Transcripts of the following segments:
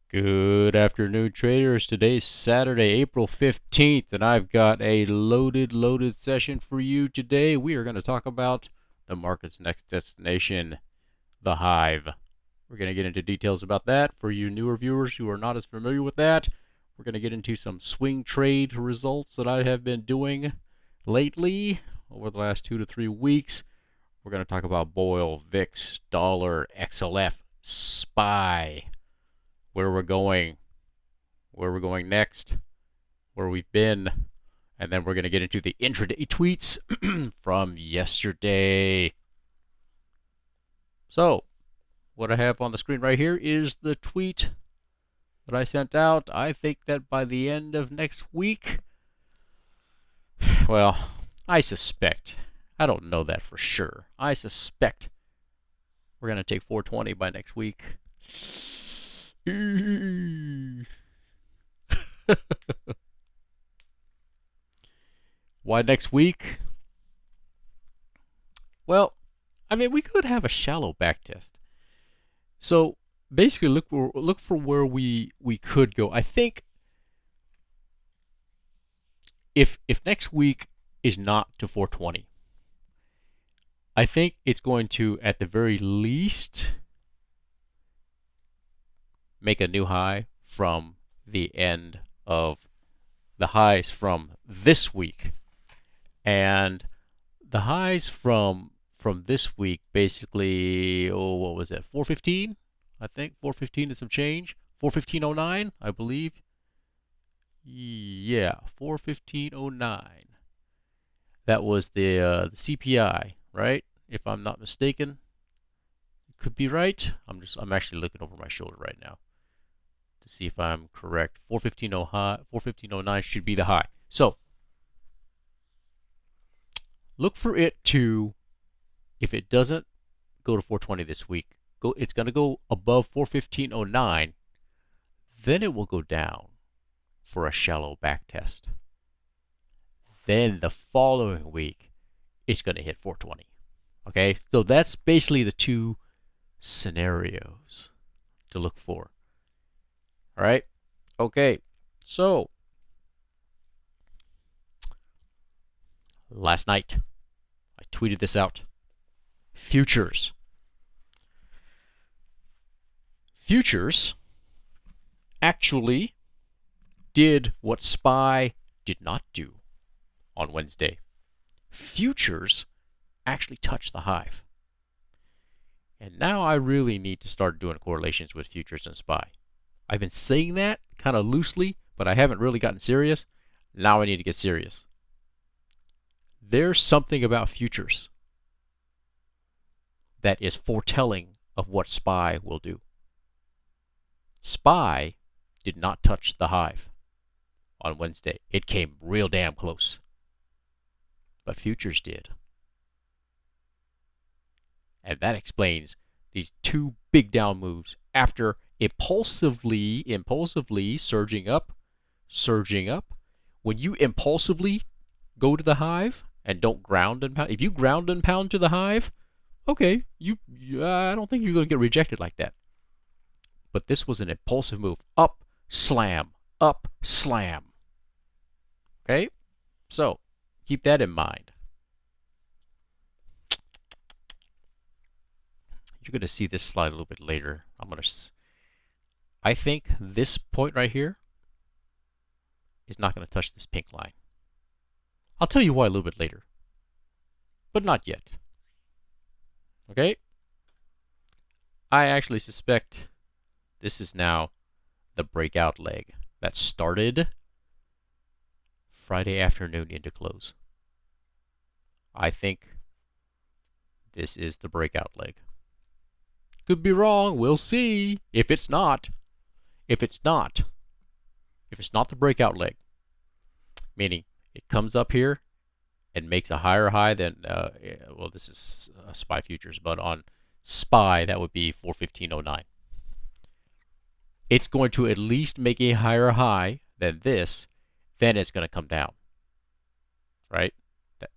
Good afternoon, traders. Today's Saturday, April 15th, and I've got a loaded session for you today. We are going to talk about the market's next destination, the hive. We're going to get into details about that for you newer viewers who are not as familiar with that. We're going to get into some swing trade results that I have been doing lately over the last 2 to 3 weeks. We're going to talk about Boyle, VIX, dollar, XLF, SPY, where we're going, next, where we've been, and then we're going to get into the intraday tweets from yesterday. So, what I have on the screen right here is the tweet that I sent out. I think that by the end of next week, well, I suspect, I don't know that for sure. I suspect we're going to take 420 by next week. Why next week? Well, I mean, we could have a shallow back test. So basically, look for where we could go. I think if next week is not to 420, I think it's going to, at the very least, make a new high from the end of the highs from this week. And the highs from this week, basically, what was it? 415, I think 415 and some change. 415.09, I believe. Yeah, 415.09. That was the CPI, right? If I'm not mistaken, could be right. I'm actually looking over my shoulder right now to see if I'm correct. 415.09 should be the high. So look for it to, if it doesn't go to 420 this week, it's going to go above 415.09. Then it will go down for a shallow back test. Then the following week, it's going to hit 420. Okay, so that's basically the two scenarios to look for. All right, okay, so last night I tweeted this out. Futures actually did what SPY did not do on Wednesday. Futures actually touched the hive. And now I really need to start doing correlations with futures and SPY. I've been saying that kind of loosely, but I haven't really gotten serious. Now I need to get serious. There's something about futures that is foretelling of what SPY will do. SPY did not touch the hive on Wednesday. It came real damn close. But futures did. And that explains these two big down moves after impulsively surging up. When you impulsively go to the hive and don't ground and pound, if you ground and pound to the hive, okay, I don't think you're going to get rejected like that. But this was an impulsive move. Up, slam. Up, slam. Okay? So, keep that in mind. You're going to see this slide a little bit later. I think this point right here is not going to touch this pink line. I'll tell you why a little bit later. But not yet. Okay? I actually suspect this is now the breakout leg that started Friday afternoon into close. I think this is the breakout leg. Could be wrong. We'll see. If it's not the breakout leg, meaning it comes up here and makes a higher high than, well, this is SPY futures, but on SPY, that would be 415.09. It's going to at least make a higher high than this, then it's going to come down. Right?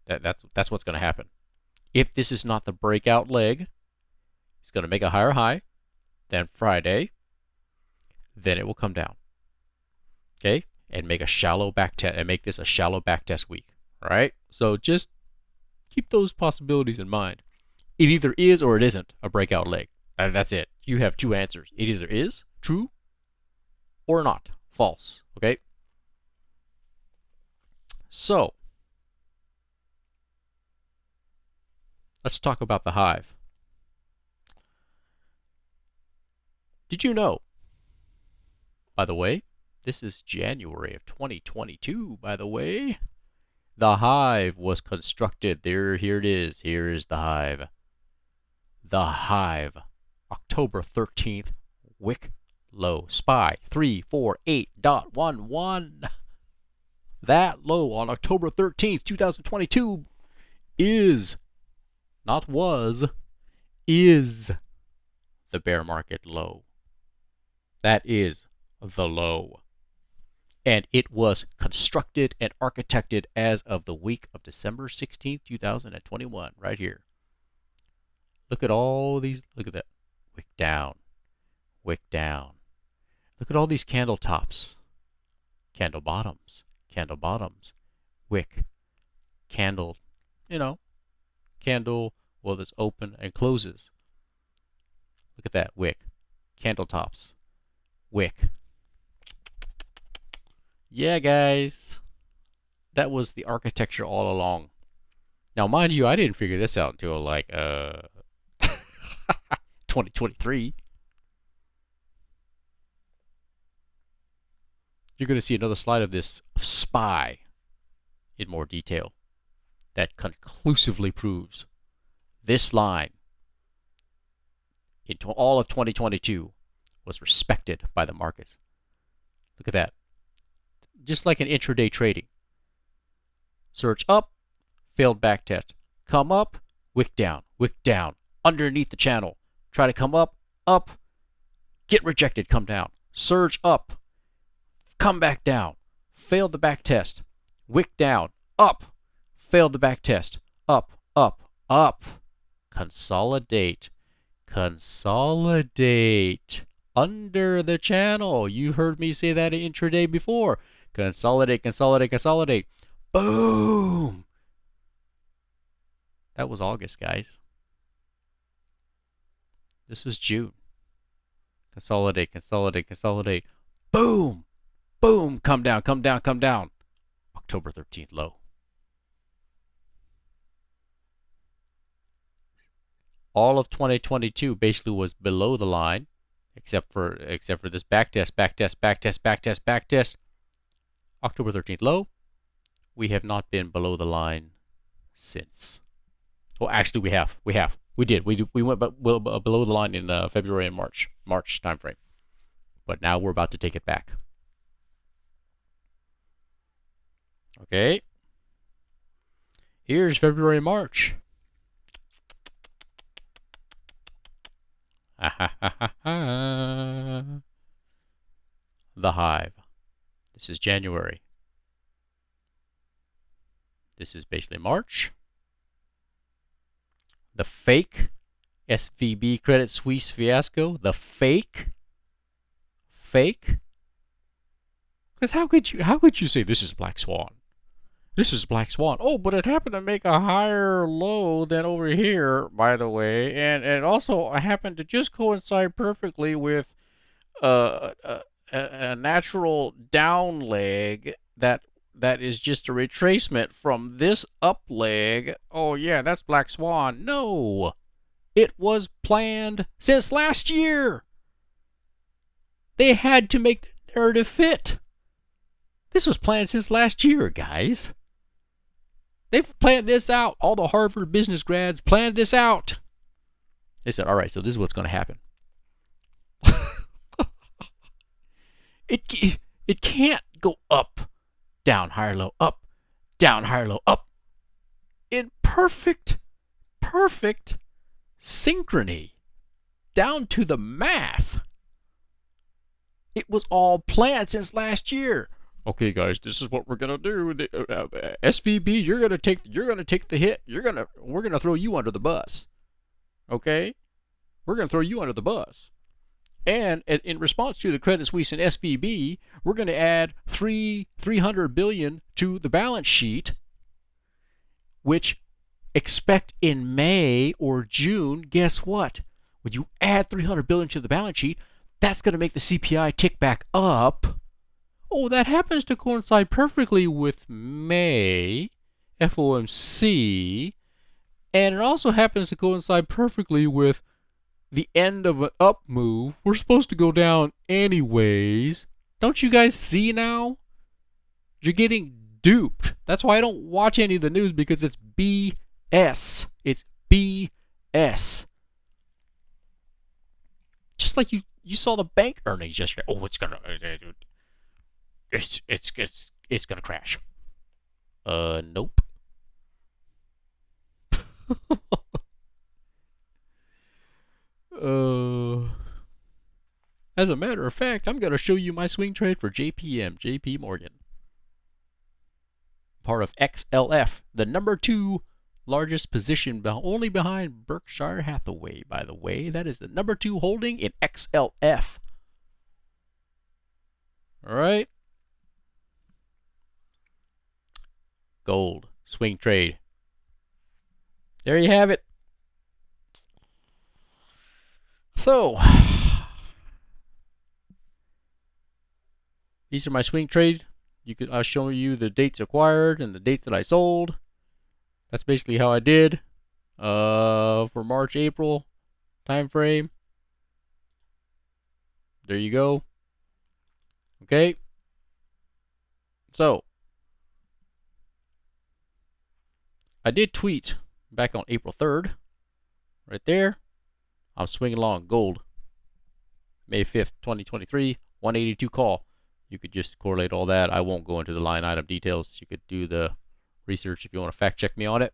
That's what's going to happen. If this is not the breakout leg, it's going to make a higher high than Friday. then it will come down. Okay? And make a shallow back test and make this a shallow back test week. All right? So just keep those possibilities in mind. It either is or it isn't a breakout leg. That's it. You have two answers. It either is true or not false. Okay? So let's talk about the hive. Did you know, by the way, this is January of 2022, by the way, the hive was constructed. Here it is. Here is the hive. The hive, October 13th, wick low, SPY 348.11. That low on October 13th, 2022 is, not was, is the bear market low. That is the low. And it was constructed and architected as of the week of December 16th, 2021, right here. Look at all these, look at that. Wick down, wick down. Look at all these candle tops, candle bottoms, wick, candle, candle, well, that's open and closes. Look at that, wick, candle tops, wick. Yeah, guys, that was the architecture all along. Now, mind you, I didn't figure this out until like 2023. You're going to see another slide of this SPY in more detail that conclusively proves this line in all of 2022 was respected by the markets. Look at that. Just like an intraday trading. Surge up, failed back test. Come up, wick down, underneath the channel. Try to come up, get rejected, come down. Surge up, come back down. Failed the back test. Wick down, up, failed the back test. Up. Consolidate. Under the channel. You heard me say that in intraday before. Consolidate. Boom! That was August, guys. This was June. Consolidate. Boom! Come down. October 13th low. All of 2022 basically was below the line, except for this back test. October 13th low. We have not been below the line since. Well, actually, we have. We went below the line in February and March timeframe. But now we're about to take it back. Okay. Here's February and March. The hive. This is January. This is basically March. The fake SVB Credit Suisse fiasco. The fake. Because how could you say this is Black Swan? This is Black Swan. Oh, but it happened to make a higher low than over here, by the way, and also happened to just coincide perfectly with a natural down leg that is just a retracement from this up leg. Oh yeah, that's Black Swan. No, it was planned since last year. They had to make the narrative fit. This was planned since last year, guys. They've planned this out. All the Harvard business grads planned this out. They said, all right, so this is what's going to happen. It can't go up, down, higher, low, up, down, higher, low, up. In perfect synchrony. Down to the math. It was all planned since last year. Okay, guys, this is what we're gonna do. SVB, you're gonna take the hit. We're gonna throw you under the bus. Okay, we're gonna throw you under the bus. And in response to the Credit Suisse and SVB, we're going to add 300 billion to the balance sheet, which expect in May or June. Guess what? When you add 300 billion to the balance sheet, that's going to make the CPI tick back up. Oh, that happens to coincide perfectly with May FOMC, and it also happens to coincide perfectly with the end of an up move. We're supposed to go down anyways. Don't you guys see now? You're getting duped. That's why I don't watch any of the news, because it's BS. It's BS. Just like you saw the bank earnings yesterday. Oh, it's gonna crash. Nope. As a matter of fact, I'm going to show you my swing trade for JP Morgan. Part of XLF, the number 2 largest position, only behind Berkshire Hathaway, by the way. That is the number 2 holding in XLF. All right. Gold, swing trade. There you have it. So, these are my swing trade. I'll show you the dates acquired and the dates that I sold. That's basically how I did for March, April time frame. There you go. Okay. So, I did tweet back on April 3rd. Right there. I'm swinging long gold. May 5th, 2023, 182 call. You could just correlate all that. I won't go into the line item details. You could do the research if you want to fact check me on it.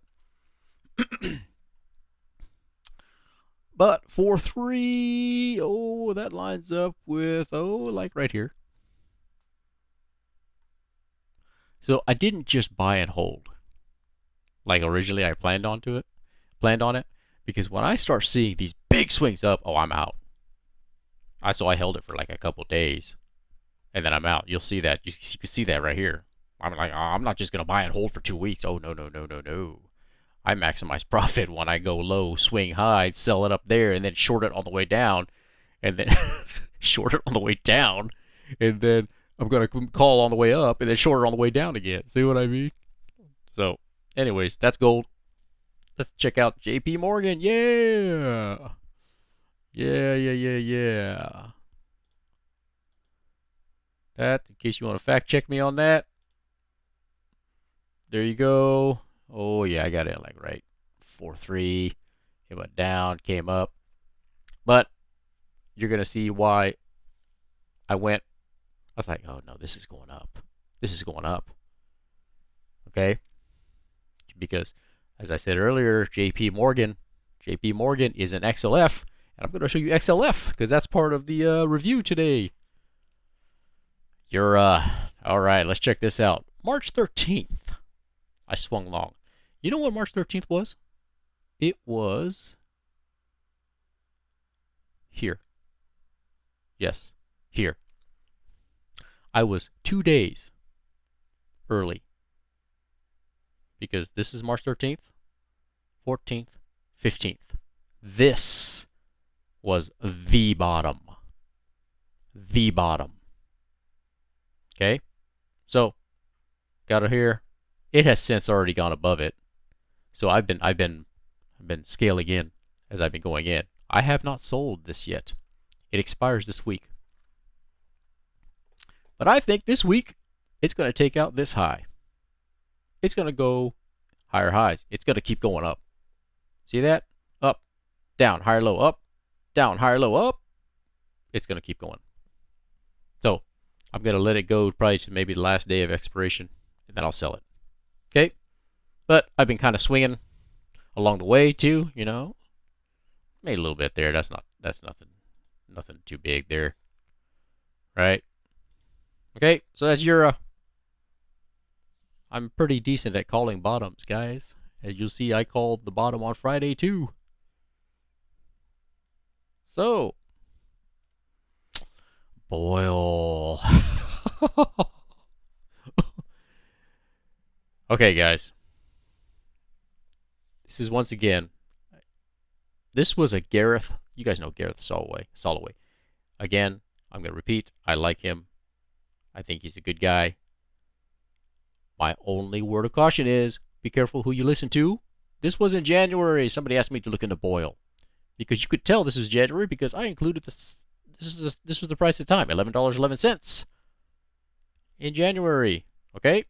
But for 3, oh, that lines up with, like right here. So I didn't just buy and hold like originally I planned on it, because when I start seeing these big swings up, oh, I'm out. So I held it for like a couple days, and then I'm out. You'll see that. You can see that right here. I'm like, oh, I'm not just gonna buy and hold for 2 weeks. Oh, no. I maximize profit when I go low, swing high, sell it up there, and then short it on the way down, and then short it on the way down, and then I'm gonna call on the way up, and then short it on the way down again. See what I mean? So, anyways, that's gold. Let's check out JP Morgan. Yeah. That, in case you want to fact check me on that. There you go. Oh, yeah, I got it like right. 4-3. It went down, came up. But you're going to see why I was like, oh, no, this is going up. This is going up. Okay? Because, as I said earlier, JP Morgan is an XLF. And I'm going to show you XLF because that's part of the review today. All right, let's check this out. March 13th, I swung long. You know what March 13th was? It was here. Yes, here. I was 2 days early because this is March 13th, 14th, 15th. This was the bottom. The bottom. Okay? So, got it here. It has since already gone above it. So I've been scaling in as I've been going in. I have not sold this yet. It expires this week. But I think this week it's going to take out this high. It's going to go higher highs. It's going to keep going up. See that? Up, down, higher, low, up, down, higher, low, up. It's going to keep going. So I'm going to let it go probably to maybe the last day of expiration, and then I'll sell it. Okay? But I've been kind of swinging along the way too, you know. Made a little bit there. That's nothing too big there. Right? Okay, so that's your I'm pretty decent at calling bottoms, guys. As you'll see, I called the bottom on Friday too. So, oil. Okay, guys. This is once again. This was a Gareth. You guys know Gareth Soloway. Again, I'm going to repeat. I like him. I think he's a good guy. My only word of caution is be careful who you listen to. This was in January. Somebody asked me to look into Boyle because you could tell this was January because I included this. This was the price at the time, $11.11 in January. Okay.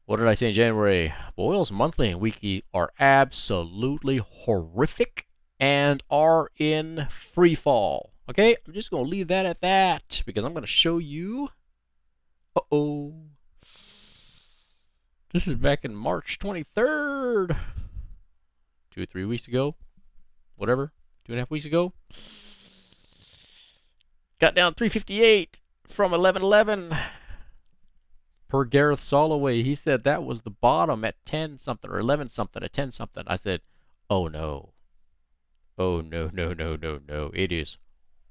What did I say in January? Boyle's monthly and weekly are absolutely horrific and are in free fall. Okay, I'm just going to leave that at that because I'm going to show you. Uh-oh. This is back in March 23rd. 2 or 3 weeks ago. Whatever. 2.5 weeks ago. Got down 358 from 1111. Per Gareth Soloway, he said that was the bottom at 10 something or 11 something at 10 something. I said, oh no. Oh no, no, no, no, no. It is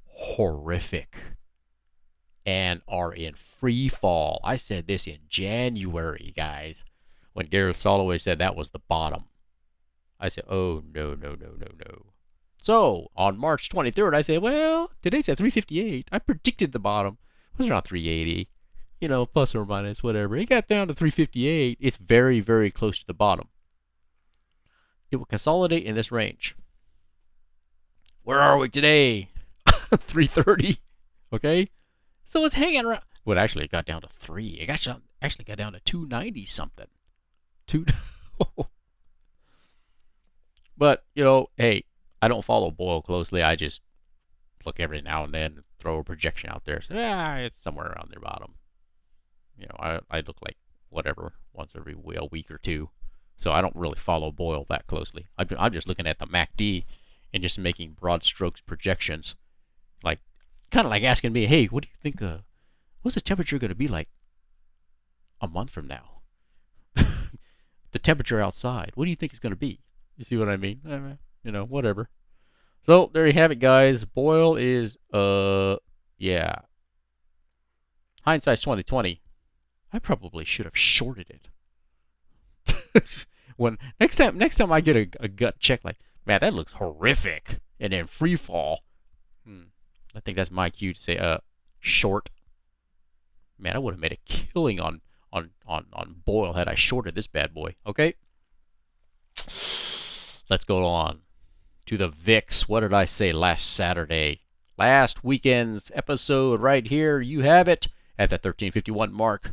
horrific and are in free fall. I said this in January, guys, when Gareth Soloway said that was the bottom. I said, oh no, no, no, no, no. So on March 23rd, I said, well, today's at 358. I predicted the bottom. It was around 380. You know, plus or minus, whatever. It got down to 358. It's very, very close to the bottom. It will consolidate in this range. Where are we today? 330. Okay? So it's hanging around. Well, actually, it got down to 3. It actually got down to 290 something. But, you know, hey, I don't follow Boyle closely. I just look every now and then and throw a projection out there. So, it's somewhere around their bottom. You know, I look like whatever once every a week or two, so I don't really follow Boyle that closely. I'm just looking at the MACD and just making broad strokes projections, like kind of like asking me, hey, what do you think? What's the temperature going to be like a month from now? The temperature outside. What do you think it's going to be? You see what I mean? You know, whatever. So there you have it, guys. Boyle is yeah. Hindsight's 2020. I probably should have shorted it. When next time I get a gut check like, man, that looks horrific, and then free fall. I think that's my cue to say short. Man, I would have made a killing on Boyle had I shorted this bad boy. Okay. Let's go on to the VIX. What did I say last Saturday? Last weekend's episode right here. You have it at the 1351 mark.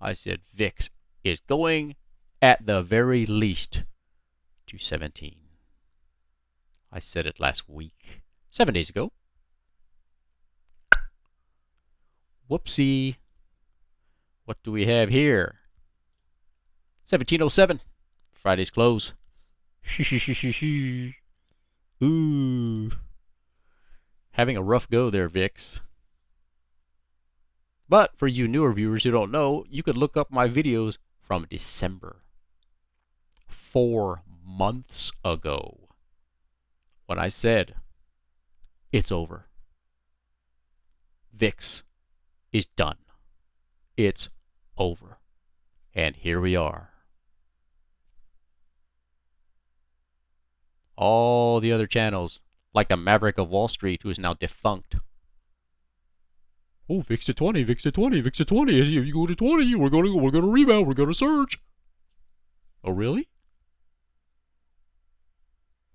I said VIX is going at the very least to 17. I said it last week, 7 days ago. Whoopsie. What do we have here? 1707. Friday's close. Ooh. Having a rough go there, VIX. But for you newer viewers who don't know, you could look up my videos from December. 4 months ago. When I said, it's over. VIX is done. It's over. And here we are. All the other channels, like the Maverick of Wall Street, who is now defunct. Oh, VIX to 20, VIX to 20, VIX to 20. If you go to 20, we're gonna rebound, we're gonna surge. Oh, really?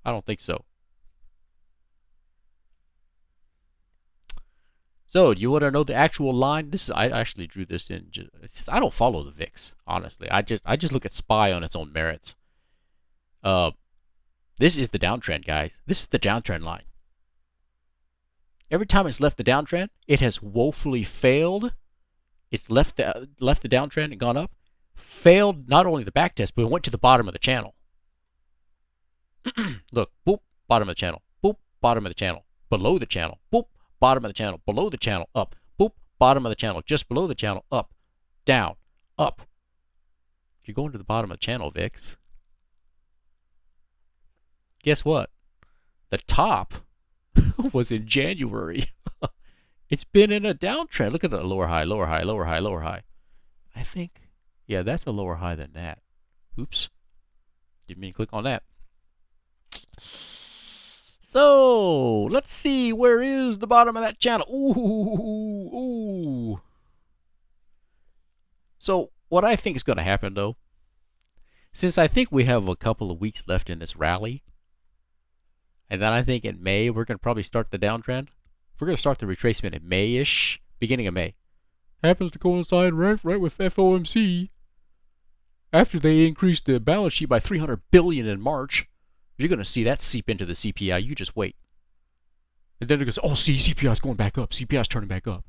I don't think so. So, do you want to know the actual line? I actually drew this in. I don't follow the VIX, honestly. I just look at SPY on its own merits. This is the downtrend, guys. This is the downtrend line. Every time it's left the downtrend, it has woefully failed. It's left the downtrend and gone up. Failed not only the back test, but it went to the bottom of the channel. Look, boop, bottom of the channel. Boop, bottom of the channel. Below the channel. Boop, bottom of the channel. Below the channel. Up. Boop, bottom of the channel. Just below the channel. Up. Down. Up. You're going to the bottom of the channel, VIX. Guess what? The top was in January. It's been in a downtrend. Look at the lower high, lower high, lower high, lower high. I think, yeah, that's a lower high than that. Oops. Didn't mean to click on that. So, let's see. Where is the bottom of that channel? Ooh, ooh. So, what I think is going to happen, though, since I think we have a couple of weeks left in this rally, and then I think in May, we're going to probably start the downtrend. We're going to start the retracement in May-ish, beginning of May. Happens to coincide right with FOMC. After they increased the balance sheet by $300 billion in March, you're going to see that seep into the CPI. You just wait. And then it goes, oh, see, CPI's going back up. CPI's turning back up.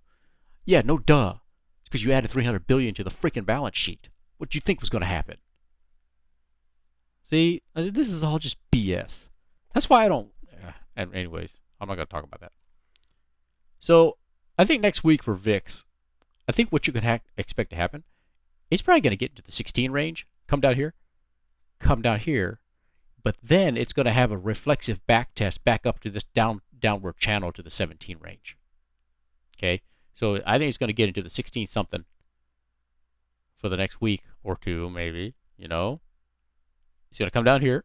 Yeah, no duh. It's because you added $300 billion to the freaking balance sheet. What do you think was going to happen? See, this is all just BS. That's why I don't... anyways, I'm not going to talk about that. So, I think next week for VIX, I think what you can expect to happen, it's probably going to get into the 16 range, come down here, but then it's going to have a reflexive back test back up to this downward channel to the 17 range. Okay, so I think it's going to get into the 16 something for the next week or two, maybe, you know. It's going to come down here,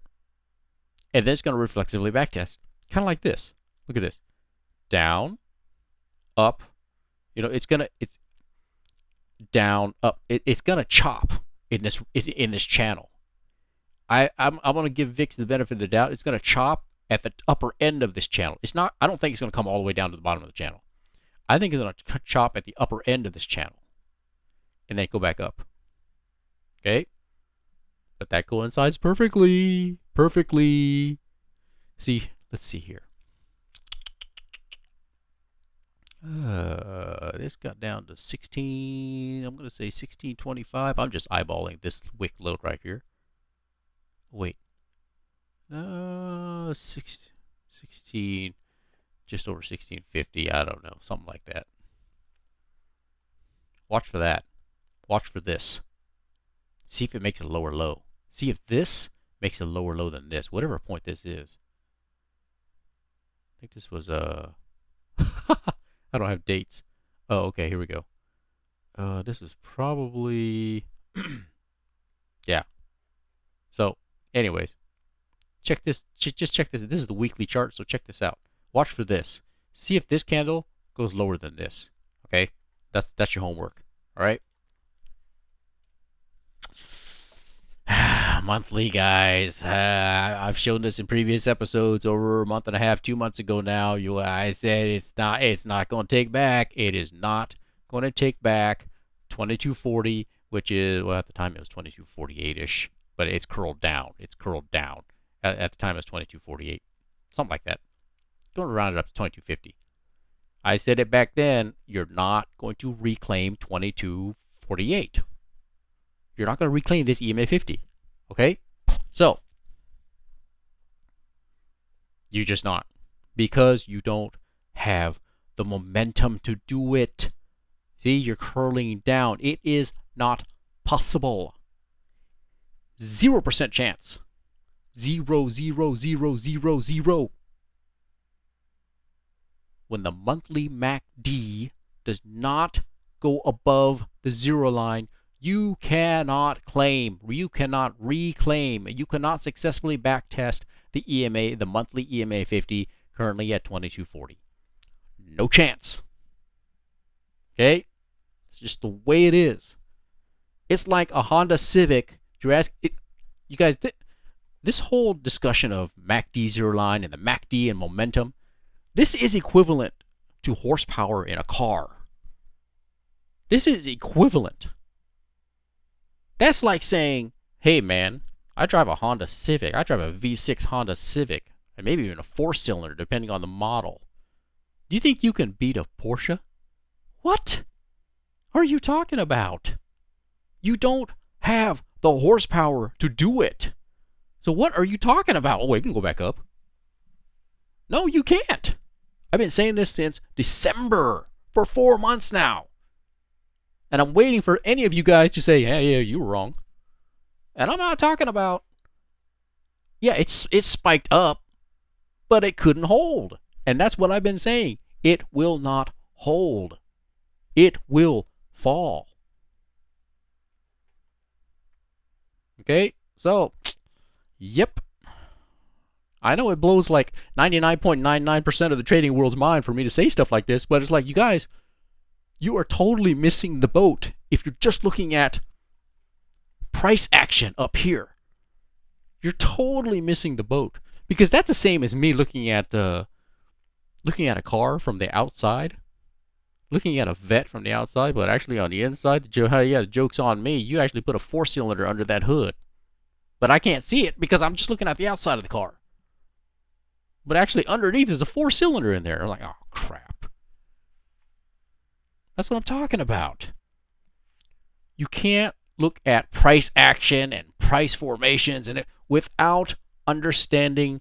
and then it's going to reflexively back test, kind of like this. Look at this. Down, up, you know, it's down, up. It's gonna chop in this channel. I'm gonna give VIX the benefit of the doubt. It's gonna chop at the upper end of this channel. It's not. I don't think it's gonna come all the way down to the bottom of the channel. I think it's gonna chop at the upper end of this channel, and then go back up. Okay, but that coincides perfectly. See, let's see here. This got down to 16. I'm going to say 1625. I'm just eyeballing this wick load right here. Wait. 16, just over 1650. I don't know. Something like that. Watch for that. Watch for this. See if it makes a lower low. See if this makes a lower low than this. Whatever point this is. I think this was I don't have dates. Oh, okay, here we go. This was probably... yeah. So, anyways. Check this. Just check this. This is the weekly chart, so check this out. Watch for this. See if this candle goes lower than this. Okay? That's your homework. Alright? Monthly, guys. I've shown this in previous episodes over a month and a half, 2 months ago now. I said it's not going to take back. It is not going to take back 2240, which is, well, at the time it was 2248-ish, but it's curled down. It's curled down. At the time it was 2248, something like that. Going to round it up to 2250. I said it back then. You're not going to reclaim 2248. You're not going to reclaim this EMA 50. Okay? So, you're just not. Because you don't have the momentum to do it. See, you're curling down. It is not possible. 0% chance. 0, 0, 0, 0, 0. When the monthly MACD does not go above the 0 line, you cannot claim, you cannot reclaim, you cannot successfully backtest the EMA, the monthly EMA 50, currently at 2240. No chance. Okay? It's just the way it is. It's like a Honda Civic. You guys, this whole discussion of MACD 0 line and the MACD and momentum, this is equivalent to horsepower in a car. This is equivalent. That's like saying, hey man, I drive a Honda Civic. I drive a V6 Honda Civic, and maybe even a 4-cylinder, depending on the model. Do you think you can beat a Porsche? What are you talking about? You don't have the horsepower to do it. So what are you talking about? Oh, wait, you can go back up. No, you can't. I've been saying this since December for 4 months now. And I'm waiting for any of you guys to say, yeah, you were wrong. And I'm not talking about, yeah, it's spiked up, but it couldn't hold. And that's what I've been saying. It will not hold. It will fall. Okay? So, yep. I know it blows like 99.99% of the trading world's mind for me to say stuff like this, but it's like, you guys, you are totally missing the boat if you're just looking at price action up here. You're totally missing the boat, because that's the same as me looking at a car from the outside, looking at a vet from the outside, but actually on the inside, the joke's on me. You actually put a 4-cylinder under that hood, but I can't see it because I'm just looking at the outside of the car. But actually underneath is a 4-cylinder in there. I'm like, oh crap. That's what I'm talking about. You can't look at price action and price formations and without understanding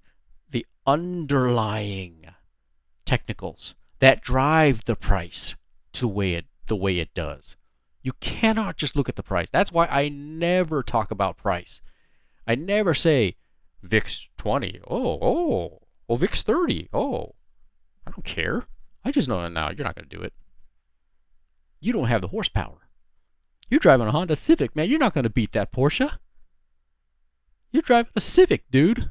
the underlying technicals that drive the price to the way it does. You cannot just look at the price. That's why I never talk about price. I never say VIX 20. Oh, VIX 30. Oh, I don't care. I just know now you're not going to do it. You don't have the horsepower. You're driving a Honda Civic, man. You're not going to beat that Porsche. You're driving a Civic, dude.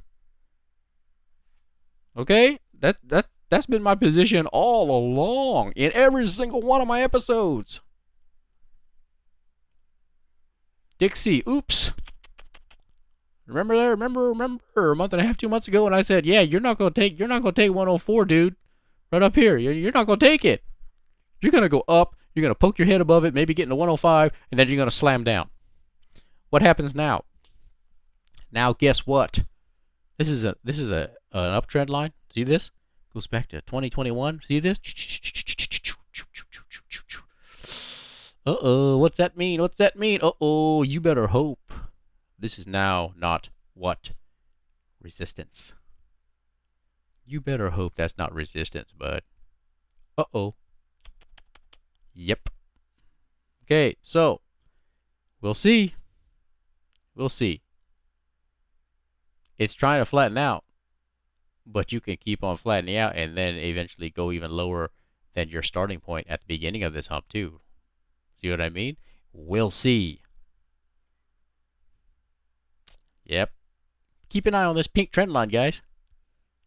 Okay? That's been my position all along in every single one of my episodes. Dixie, oops. Remember there? Remember a month and a half, 2 months ago when I said, yeah, you're not gonna take 104, dude. Right up here. You're not gonna take it. You're gonna go up, you're gonna poke your head above it, maybe get into 105, and then you're gonna slam down. What happens now? Now guess what? This is an uptrend line. See this? Goes back to 2021. See this? Uh-oh, what's that mean? What's that mean? Uh-oh, you better hope this is now not what? Resistance. You better hope that's not resistance, bud. Uh-oh. Yep. Okay, so we'll see. We'll see. It's trying to flatten out, but you can keep on flattening out and then eventually go even lower than your starting point at the beginning of this hump too. See what I mean? We'll see. Yep. Keep an eye on this pink trend line, guys.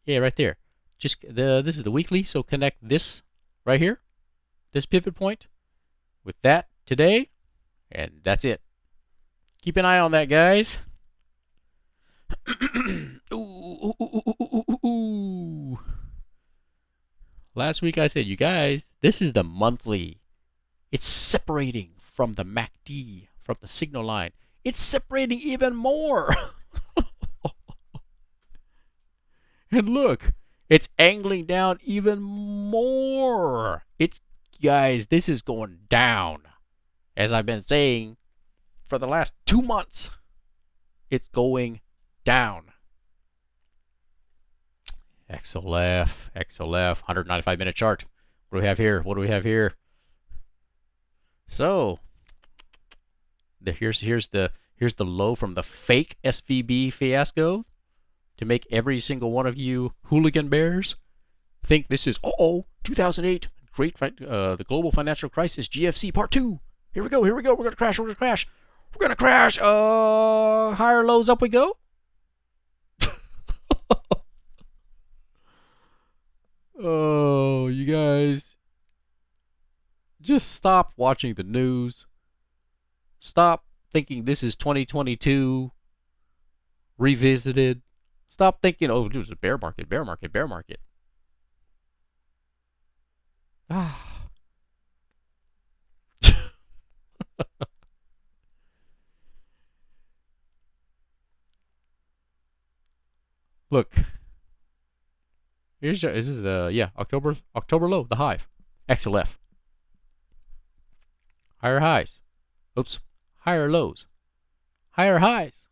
Yeah, right there. This is the weekly, so connect this right here, this pivot point, with that today, and that's it. Keep an eye on that, guys. Ooh. Last week I said, you guys, this is the monthly. It's separating from the MACD, from the signal line. It's separating even more. And look, it's angling down even more. Guys, this is going down. As I've been saying for the last 2 months, it's going down. XLF, 195-minute chart. What do we have here? So, here's the low from the fake SVB fiasco to make every single one of you hooligan bears think this is 2008 the global financial crisis, GFC part 2. Here we go. We're gonna crash. Higher lows, up we go. Oh, you guys, just stop watching the news. Stop thinking this is 2022 revisited. Stop thinking, oh, it was a bear market. Ah. Look. This is October low, the hive. XLF. Higher highs. Oops. Higher lows. Higher highs.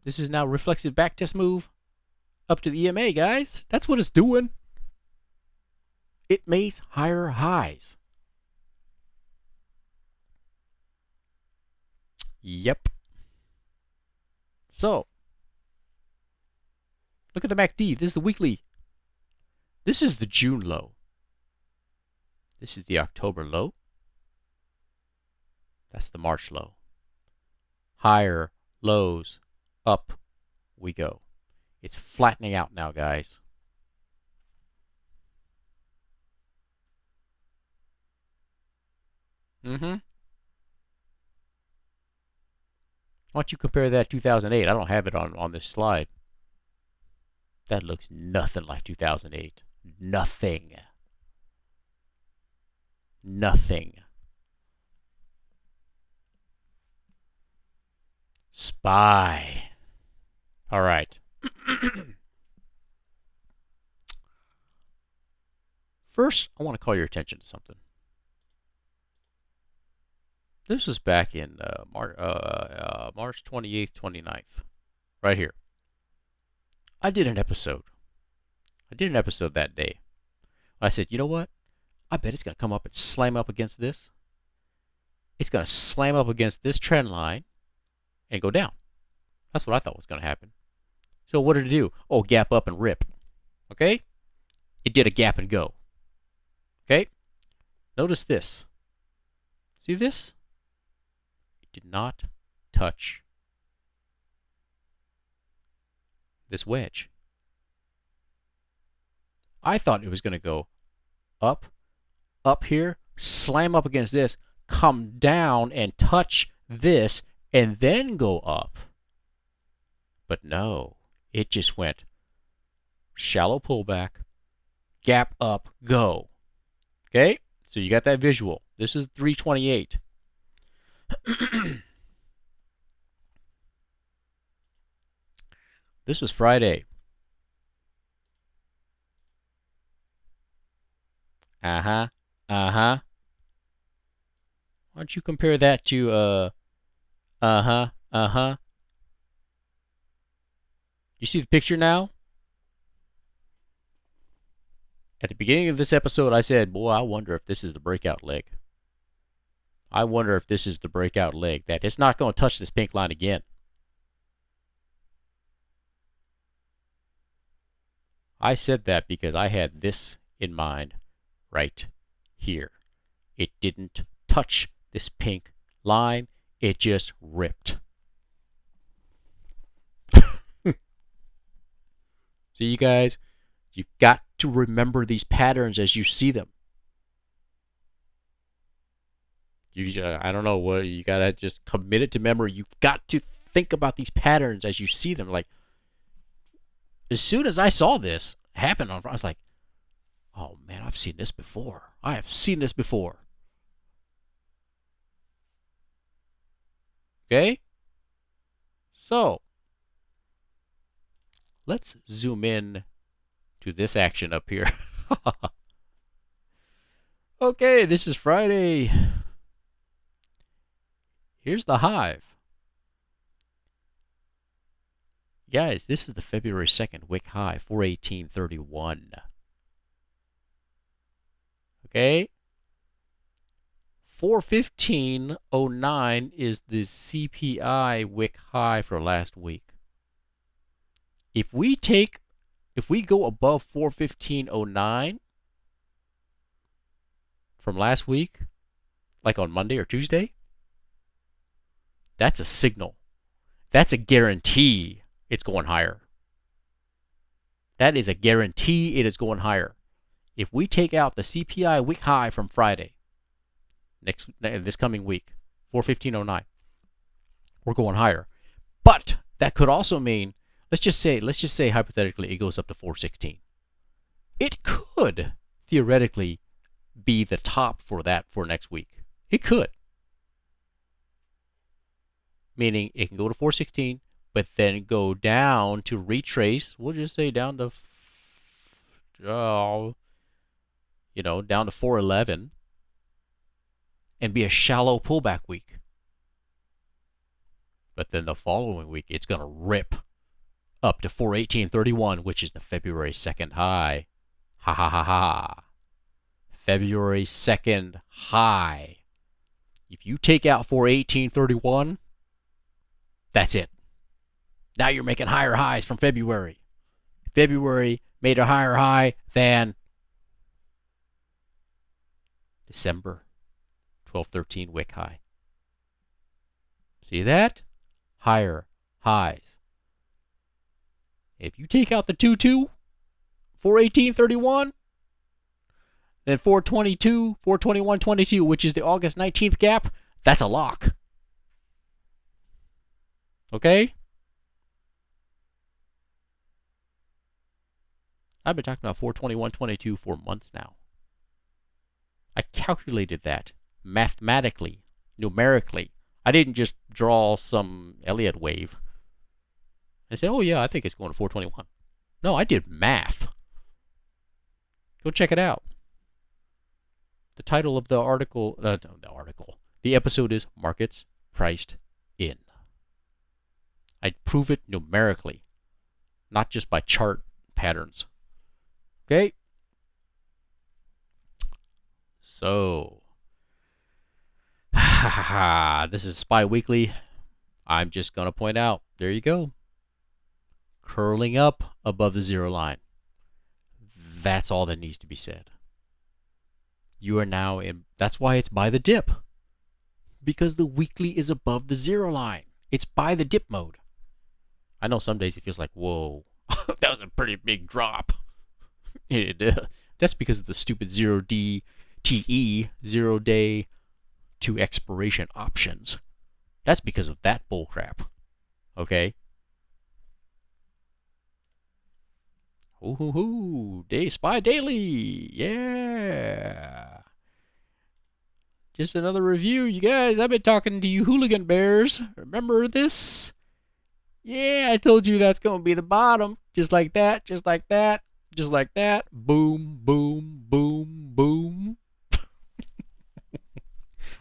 This is now reflexive backtest move up to the EMA, guys. That's what it's doing. It makes higher highs. Yep. So, look at the MACD. This is the weekly. This is the June low. This is the October low. That's the March low. Higher, lows, up we go. It's flattening out now, guys. Why don't you compare that to 2008? I don't have it on this slide. That looks nothing like 2008. Nothing. Nothing. Spy. All right. First, I want to call your attention to something. This was back in March 28th, 29th. Right here. I did an episode. That day. I said, you know what? I bet it's going to come up and slam up against this. It's going to slam up against this trend line and go down. That's what I thought was going to happen. So what did it do? Oh, gap up and rip. Okay? It did a gap and go. Okay? Notice this. See this? It did not touch this wedge. I thought it was going to go up here, slam up against this, come down and touch this, and then go up. But no, it just went shallow pullback, gap up, go. Okay? So you got that visual. This is 328. This was Friday. Why don't you compare that to You see the picture now? At the beginning of this episode, I said, boy, I wonder if this is the breakout leg. I wonder if this is the breakout leg, that it's not going to touch this pink line again. I said that because I had this in mind right here. It didn't touch this pink line. It just ripped. See, you guys, you've got to remember these patterns as you see them. I don't know what you gotta just commit it to memory. You've got to think about these patterns as you see them. Like, as soon as I saw this happen I was like, oh man, I've seen this before. I have seen this before. Okay? So, let's zoom in to this action up here. Okay, this is Friday. Here's the hive. Guys, this is the February 2nd wick high, 418.31. Okay? 415.09 is the CPI wick high for last week. If we go above 415.09 from last week, like on Monday or Tuesday, that's a signal. That's a guarantee it's going higher. That is a guarantee it is going higher. If we take out the CPI wick high from Friday, this coming week, 415.09, we're going higher. But that could also mean, let's just say hypothetically it goes up to 416. It could theoretically be the top for next week. It could. Meaning it can go to 416, but then go down to retrace. We'll just say down to, down to 411, and be a shallow pullback week. But then the following week, it's going to rip up to 418.31, which is the February 2nd high. Ha ha ha ha. February 2nd high. If you take out 418.31, that's it. Now you're making higher highs from February. February made a higher high than December 1213 wick high. See that? Higher highs. If you take out the 2-2, 418.31, then 422, 421.22, which is the August 19th gap, that's a lock. Okay? I've been talking about 421.22 for months now. I calculated that mathematically, numerically. I didn't just draw some Elliott wave and say, oh yeah, I think it's going to 421. No, I did math. Go check it out. The title of the article, the episode is Markets Priced In. I prove it numerically, not just by chart patterns. Okay? So, this is SPY Weekly. I'm just going to point out, there you go. Curling up above the zero line. That's all that needs to be said. You are now in, that's why it's by the dip. Because the weekly is above the zero line. It's by the dip mode. I know some days it feels like, whoa, that was a pretty big drop. That's because of the stupid 0DTE, 0 day to expiration options. That's because of that bullcrap. Okay? Ooh, day SPY Daily. Yeah. Just another review, you guys. I've been talking to you hooligan bears. Remember this? Yeah, I told you that's going to be the bottom. Just like that, just like that, just like that. Boom, boom, boom, boom.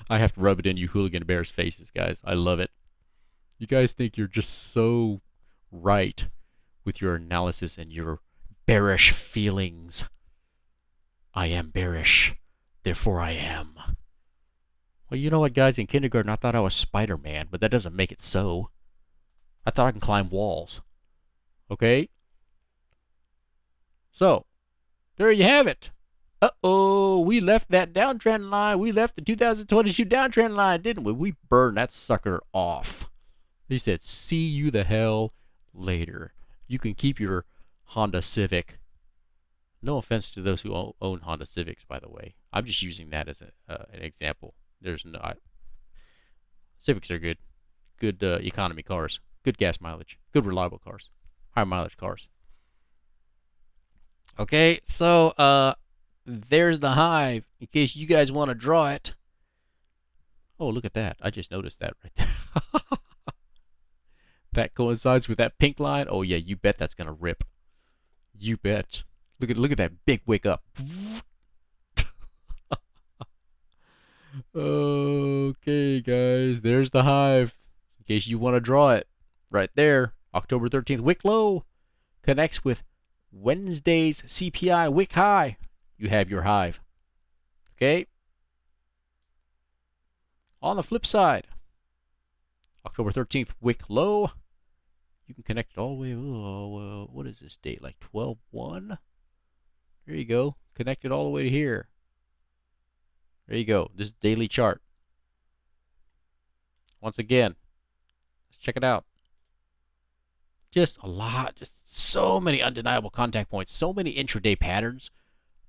I have to rub it in you hooligan bears' faces, guys. I love it. You guys think you're just so right with your analysis and your bearish feelings. I am bearish, therefore I am. Well, you know what, guys? In kindergarten, I thought I was Spider-Man, but that doesn't make it so. I thought I can climb walls. Okay? So, there you have it. Uh-oh, we left that downtrend line. We left the 2022 downtrend line, didn't we? We burned that sucker off. He said, see you the hell later. You can keep your Honda Civic. No offense to those who own Honda Civics, by the way. I'm just using that as an example. There's no... Civics are good. Good economy cars. Good gas mileage. Good reliable cars. High mileage cars. Okay, so there's the hive. In case you guys want to draw it. Oh, look at that. I just noticed that right there. That coincides with that pink line. Oh yeah, you bet that's gonna rip. You bet. Look at that big wick up. Okay, guys, there's the hive. In case you want to draw it, right there. October 13th wick low connects with Wednesday's CPI wick high. You have your hive. Okay. On the flip side, October 13th wick low. You can connect it all the way. Oh, what is this date? Like 12/1? There you go. Connect it all the way to here. There you go. This daily chart. Once again, let's check it out. Just a lot. Just so many undeniable contact points. So many intraday patterns.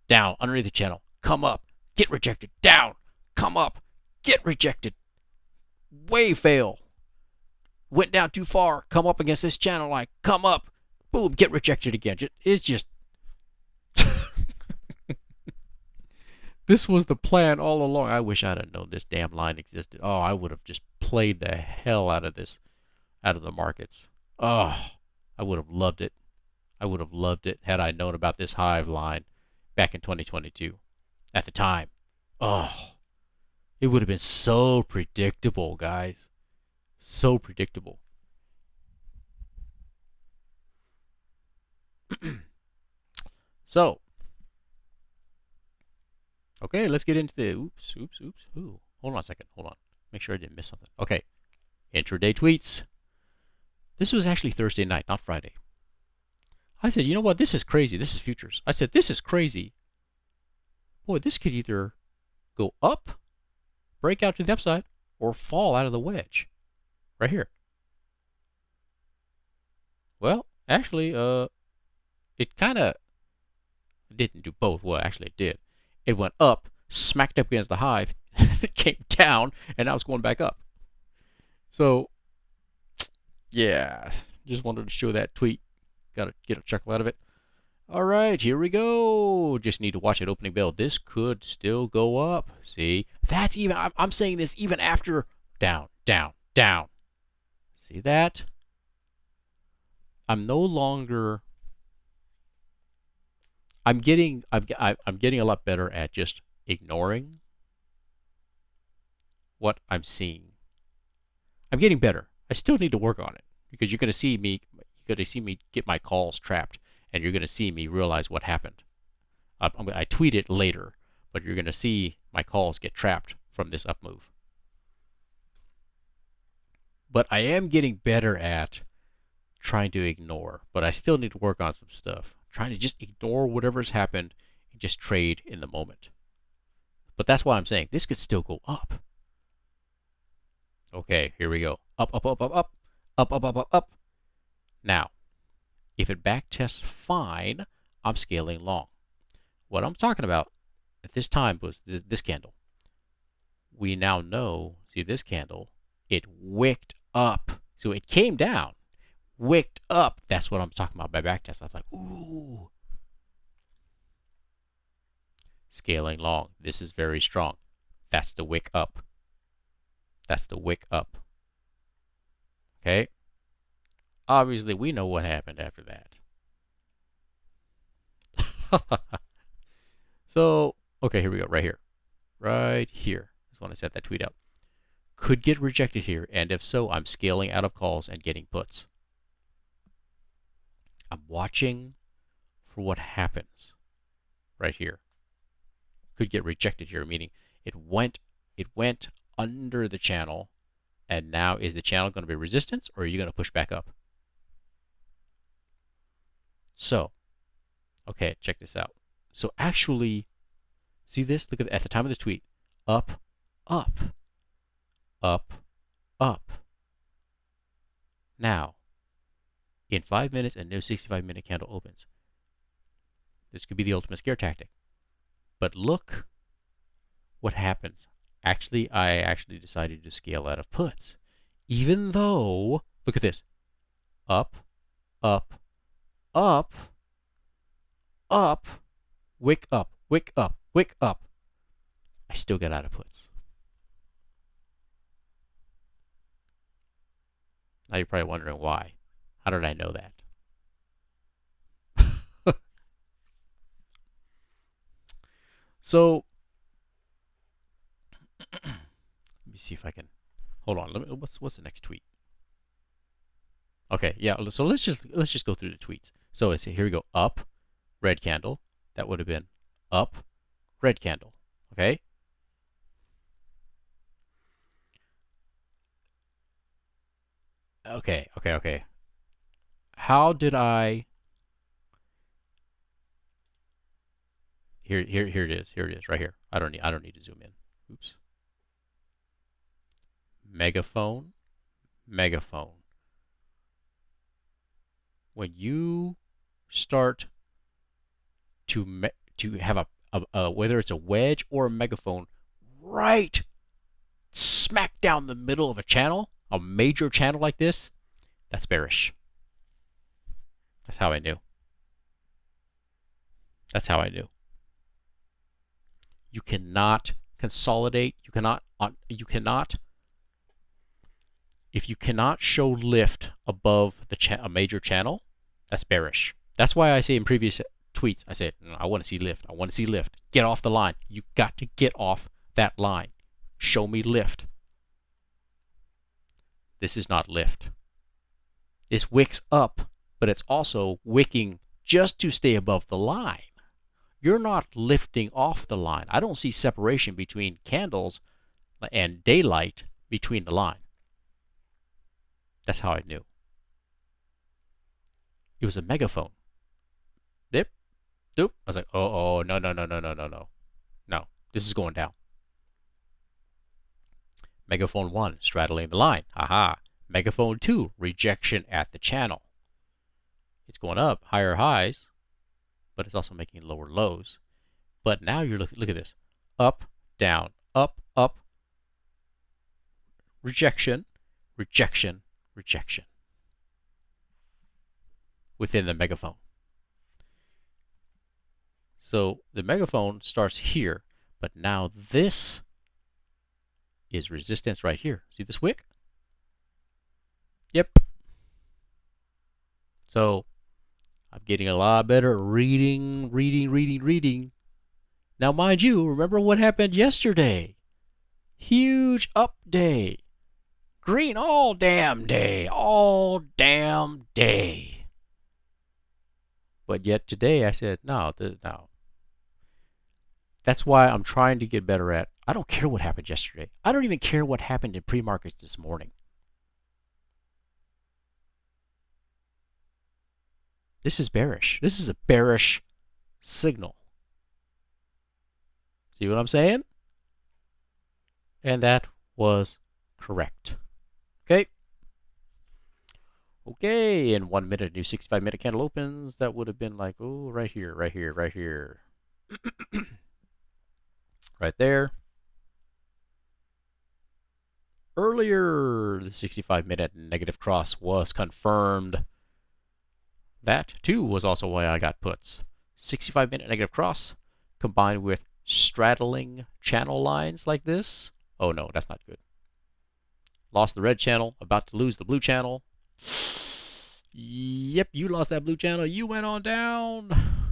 Down, underneath the channel. Come up. Get rejected. Down. Come up. Get rejected. Way fail. Went down too far. Come up against this channel line. Come up. Boom. Get rejected again. It's just... This was the plan all along. I wish I'd have known this damn line existed. Oh, I would have just played the hell out of this, out of the markets. Oh, I would have loved it. I would have loved it had I known about this hive line back in 2022 at the time. Oh, it would have been so predictable, guys. So predictable. So, okay, let's get into the, oops. Ooh, hold on a second, hold on. Make sure I didn't miss something. Okay, intraday tweets. This was actually Thursday night, not Friday. I said, you know what? This is crazy. This is futures. I said, this is crazy. Boy, this could either go up, break out to the upside, or fall out of the wedge. Right here. Well, actually, it kind of didn't do both. Well, actually, it did. It went up, smacked up against the hive, it came down, and now it's going back up. So, yeah, just wanted to show that tweet. Got to get a chuckle out of it. All right, here we go. Just need to watch that opening bell. This could still go up. See, that's even. I'm saying this even after down, down, down. See that? I'm no longer. I'm getting a lot better at just ignoring what I'm seeing. I'm getting better. I still need to work on it because you're going to see me. You're going to see me get my calls trapped, and you're going to see me realize what happened. I tweet it later, but you're going to see my calls get trapped from this up move. But I am getting better at trying to ignore, but I still need to work on some stuff. Trying to just ignore whatever's happened and just trade in the moment. But that's why I'm saying this could still go up. Okay, here we go. Up, up, up, up, up, up, up, up, up, up. Now, if it back tests fine, I'm scaling long. What I'm talking about at this time was this candle. We now know, see this candle, it wicked up. So it came down, wicked up. That's what I'm talking about by backtest. I was like, ooh. Scaling long. This is very strong. That's the wick up. That's the wick up. Okay? Obviously, we know what happened after that. So, okay, here we go. Right here. Right here. That's when I set that tweet out. Could get rejected here, and if so, I'm scaling out of calls and getting puts. I'm watching for what happens right here. Could get rejected here, meaning it went under the channel, and now is the channel going to be resistance, or are you going to push back up? So, okay, check this out. So actually, see this? Look at the time of the tweet. Up, up, up, up. Now, in 5 minutes and no 65-minute candle opens. This could be the ultimate scare tactic. But look what happens. Actually, I actually decided to scale out of puts. Even though, look at this. Up, up, up, up, wick up, wick up, wick up. I still get out of puts. Now you're probably wondering why. How did I know that? So, let me see if I can. Hold on. What's the next tweet? Okay, yeah. So let's just go through the tweets. So let's see. Here we go. Up, red candle. That would have been up, red candle. Okay. Okay. How did I? Here it is. Here it is. Right here. I don't need to zoom in. Oops. Megaphone. When you start to have a whether it's a wedge or a megaphone right smack down the middle of a channel, a major channel like this, that's bearish. That's how I knew. That's how I knew. You cannot consolidate. You cannot. If you cannot show lift above a major channel, that's bearish. That's why I say in previous tweets, I said, I want to see lift. I want to see lift. Get off the line. You got to get off that line. Show me lift. This is not lift. This wicks up, but it's also wicking just to stay above the line. You're not lifting off the line. I don't see separation between candles and daylight between the line. That's how I knew. It was a megaphone. Doop. I was like, oh, no, no, no, no, no, no, no. No, this is going down. Megaphone 1, straddling the line. Haha. Megaphone 2, rejection at the channel. It's going up, higher highs, but it's also making lower lows. But now you're look at this. Up, down, up, rejection, rejection, rejection. Within the megaphone. So the megaphone starts here, but now this is resistance right here. See this wick? Yep. So I'm getting a lot better at reading. Now, mind you, remember what happened yesterday? Huge up day. Green all damn day. All damn day. But yet today I said, no. That's why I'm trying to get better at, I don't care what happened yesterday. I don't even care what happened in pre-markets this morning. This is bearish. This is a bearish signal. See what I'm saying? And that was correct. Okay. Okay, in 1 minute, new 65-minute candle opens. That would have been like, oh, right here. Right there. Earlier, the 65-minute negative cross was confirmed. That, too, was also why I got puts. 65-minute negative cross combined with straddling channel lines like this. Oh, no, that's not good. Lost the red channel, about to lose the blue channel. Yep, you lost that blue channel. You went on down.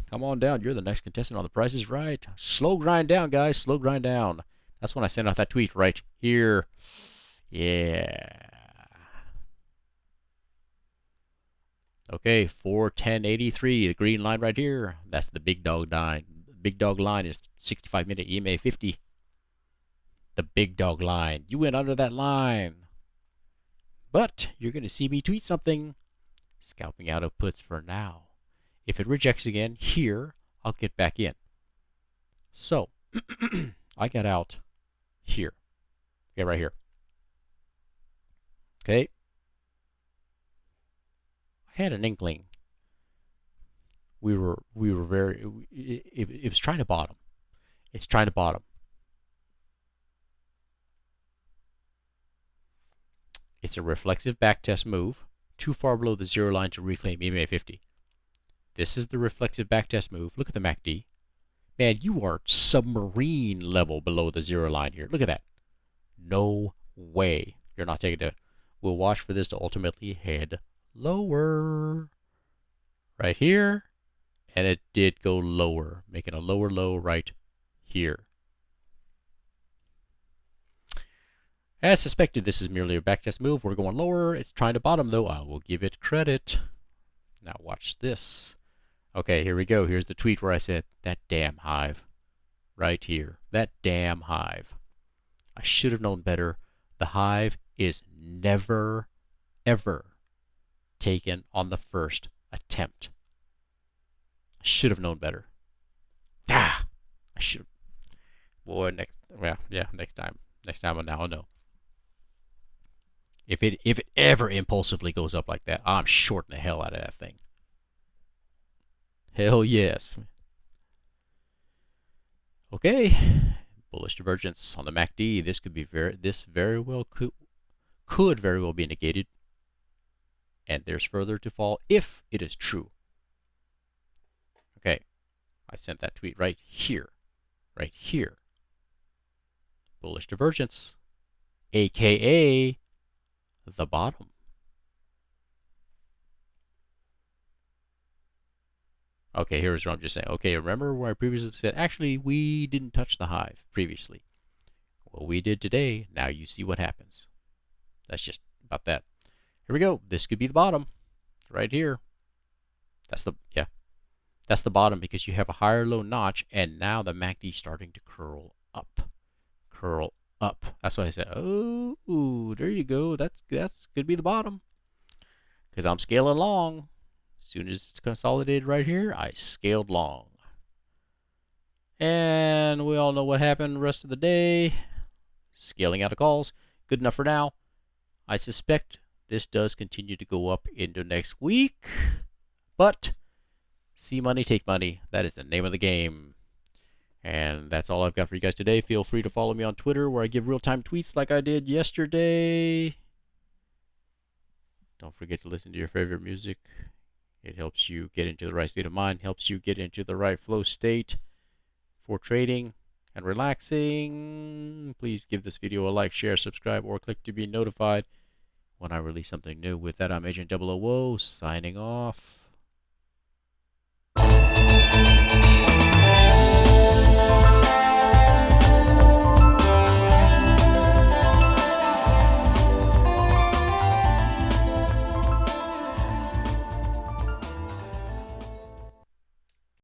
Come on down. You're the next contestant on The Price is Right. Slow grind down, guys. Slow grind down. That's when I sent out that tweet right here. Yeah. Okay, 410.83, the green line right here. That's the big dog line. The big dog line is 65-minute EMA 50. The big dog line. You went under that line. But you're going to see me tweet something. Scalping out of puts for now. If it rejects again here, I'll get back in. So, I got out here. Okay, right here. Okay. I had an inkling. We were very. It was trying to bottom. It's trying to bottom. It's a reflexive backtest move, too far below the zero line to reclaim EMA 50. This is the reflexive backtest move. Look at the MACD. Man, you are submarine level below the zero line here. Look at that. No way. You're not taking it. We'll watch for this to ultimately head lower. Right here. And it did go lower, making a lower low right here. As suspected, this is merely a backtest move. We're going lower. It's trying to bottom, though. I will give it credit. Now watch this. Okay, here we go. Here's the tweet where I said, that damn hive. Right here. That damn hive. I should have known better. The hive is never, ever taken on the first attempt. I should have known better. Ah! I should. Boy, next time. Next time I'll now know. If it ever impulsively goes up like that, I'm shorting the hell out of that thing. Hell yes. Okay. Bullish divergence on the MACD. This could be could very well be negated. And there's further to fall if it is true. Okay. I sent that tweet right here. Right here. Bullish divergence. AKA the bottom. Okay, here's what I'm just saying. Okay, remember where I previously said, actually, we didn't touch the hive previously. Well, we did today. Now you see what happens. That's just about that. Here we go. This could be the bottom. Right here. That's the bottom because you have a higher low notch, and now the MACD is starting to curl up. Curl up. That's why I said, oh, ooh, there you go. That's could be the bottom. Because I'm scaling long. As soon as it's consolidated right here, I scaled long. And we all know what happened the rest of the day. Scaling out of calls. Good enough for now. I suspect this does continue to go up into next week. But see money, take money. That is the name of the game. And that's all I've got for you guys today. Feel free to follow me on Twitter where I give real-time tweets like I did yesterday. Don't forget to listen to your favorite music. It helps you get into the right state of mind, helps you get into the right flow state for trading and relaxing. Please give this video a like, share, subscribe, or click to be notified when I release something new. With that, I'm Agent 000 signing off.